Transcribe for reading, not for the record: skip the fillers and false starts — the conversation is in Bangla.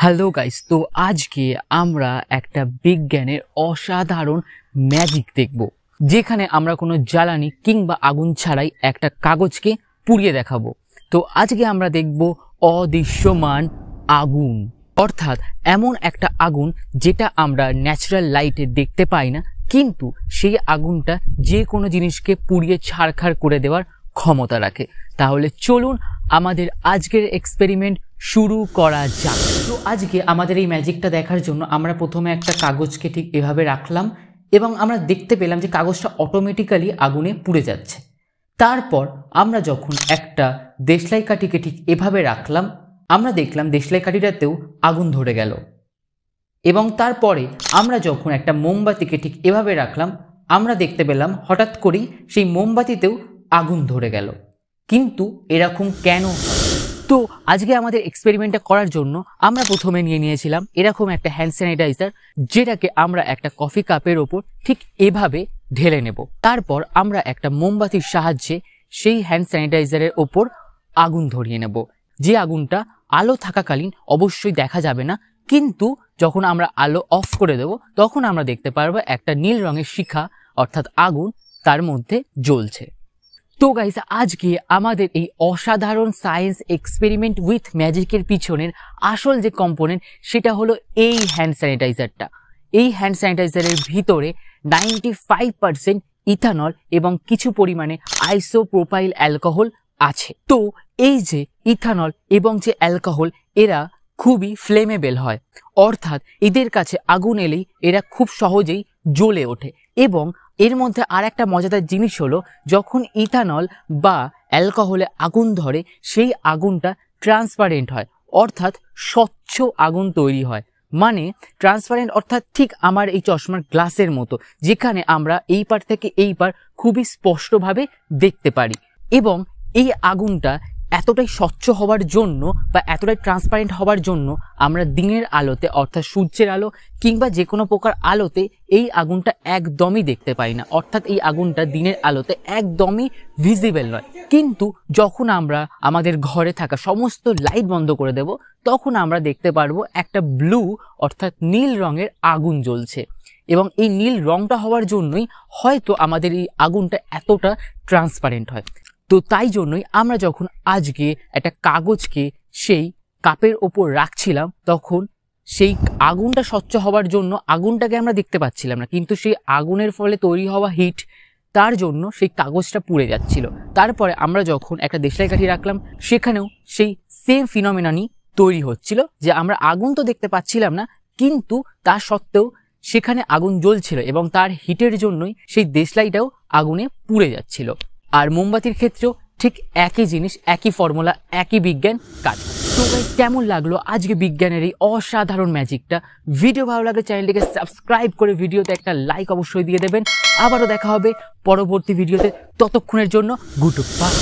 হ্যালো গাইস, তো আজকে আমরা একটা বিজ্ঞানের অসাধারণ ম্যাজিক দেখব, যেখানে আমরা কোনো জ্বালানি কিংবা আগুন ছাড়াই একটা কাগজকে পুড়িয়ে দেখাবো। তো আজকে আমরা দেখব অদৃশ্যমান আগুন, অর্থাৎ এমন একটা আগুন যেটা আমরা ন্যাচারাল লাইটে দেখতে পাই না, কিন্তু সেই আগুনটা যে কোনো জিনিসকে পুড়িয়ে ছারখার করে দেওয়ার ক্ষমতা রাখে। তাহলে চলুন আমাদের আজকের এক্সপেরিমেন্ট শুরু করা যাক। তো আজকে আমাদের এই ম্যাজিকটা দেখার জন্য আমরা প্রথমে একটা কাগজকে ঠিক এভাবে রাখলাম এবং আমরা দেখতে পেলাম যে কাগজটা অটোমেটিক্যালি আগুনে পুড়ে যাচ্ছে। তারপর আমরা যখন একটা দেশলাই কাঠিকে ঠিক এভাবে রাখলাম, আমরা দেখলাম দেশলাই কাঠিটাতেও আগুন ধরে গেল। এবং তারপরে আমরা যখন একটা মোমবাতিকে ঠিক এভাবে রাখলাম, আমরা দেখতে পেলাম হঠাৎ করেই সেই মোমবাতিতেও আগুন ধরে গেল। কিন্তু এরকম কেন? তো আজকে আমাদের এক্সপেরিমেন্টটা করার জন্য আমরা প্রথমে নিয়েছিলাম এরকম একটা হ্যান্ড স্যানিটাইজার, যেটাকে আমরা একটা কফি কাপের ওপর ঠিক এভাবে ঢেলে নেব। তারপর আমরা একটা মোমবাতির সাহায্যে সেই হ্যান্ড স্যানিটাইজারের ওপর আগুন ধরিয়ে নেব। যে আগুনটা আলো থাকাকালীন অবশ্যই দেখা যাবে না, কিন্তু যখন আমরা আলো অফ করে দেব তখন আমরা দেখতে পারবো একটা নীল রঙের শিখা অর্থাৎ আগুন তার মধ্যে জ্বলছে। তো গাইস, আজকে আমাদের এই অসাধারণ সায়েন্স এক্সপেরিমেন্ট উইথ ম্যাজিকের পিছনের আসল যে কম্পোনেন্ট সেটা হলো এই হ্যান্ড স্যানিটাইজারটা। এই হ্যান্ড স্যানিটাইজারের ভিতরে 95% ইথানল এবং কিছু পরিমাণে আইসোপ্রোপাইল অ্যালকোহল আছে। তো এই যে ইথানল এবং যে অ্যালকোহল, এরা খুবই ফ্লেমেবল হয়, অর্থাৎ এদের কাছে আগুন এলেই এরা খুব সহজেই জ্বলে ওঠে। এবং এর মধ্যে আর একটা মজাদার জিনিস হলো, যখন ইথানল বা অ্যালকোহলে আগুন ধরে সেই আগুনটা ট্রান্সপারেন্ট হয়, অর্থাৎ স্বচ্ছ আগুন তৈরি হয়। মানে ট্রান্সপারেন্ট অর্থাৎ ঠিক আমার এই চশমার গ্লাসের মতো, যেখানে আমরা এই পার থেকে এই পার খুবই স্পষ্টভাবে দেখতে পারি। এবং এই আগুনটা এতটাই স্বচ্ছ হওয়ার জন্য বা এতটাই ট্রান্সপারেন্ট হওয়ার জন্য আমরা দিনের আলোতে অর্থাৎ সূর্যের আলো কিংবা যে কোনো প্রকার আলোতে এই আগুনটা একদমই দেখতে পাই না, অর্থাৎ এই আগুনটা দিনের আলোতে একদমই ভিজিবল নয়। কিন্তু যখন আমরা আমাদের ঘরে থাকা সমস্ত লাইট বন্ধ করে দেব, তখন আমরা দেখতে পারবো একটা ব্লু অর্থাৎ নীল রঙের আগুন জ্বলছে। এবং এই নীল রঙটা হওয়ার জন্যই হয়তো আমাদের এই আগুনটা এতটা ট্রান্সপারেন্ট হয়। তো তাই জন্যই আমরা যখন আজকে একটা কাগজকে সেই কাপের ওপর রাখছিলাম, তখন সেই আগুনটা স্বচ্ছ হওয়ার জন্য আগুনটাকে আমরা দেখতে পাচ্ছিলাম না, কিন্তু সেই আগুনের ফলে তৈরি হওয়া হিট, তার জন্য সেই কাগজটা পুড়ে যাচ্ছিল। তারপরে আমরা যখন একটা দেশলাই কাঠি রাখলাম, সেখানেও সেই সেম ফিনোমেননই তৈরি হচ্ছিল, যে আমরা আগুন তো দেখতে পাচ্ছিলাম না, কিন্তু তা সত্ত্বেও সেখানে আগুন জ্বলছিল এবং তার হিটের জন্যই সেই দেশলাইটাও আগুনে পুড়ে যাচ্ছিল। আর মোমবাতির ক্ষেত্রেও ঠিক একই জিনিস, একই ফর্মুলা, একই বিজ্ঞান কাজ। তো গাইস, কেমন লাগলো আজকে বিজ্ঞানের এই অসাধারণ ম্যাজিকটা? ভিডিও ভালো লাগলে চ্যানেলটিকে সাবস্ক্রাইব করে ভিডিওতে একটা লাইক অবশ্যই দিয়ে দেবেন। আবারও দেখা হবে পরবর্তী ভিডিওতে, ততক্ষণের জন্য গুড বাই।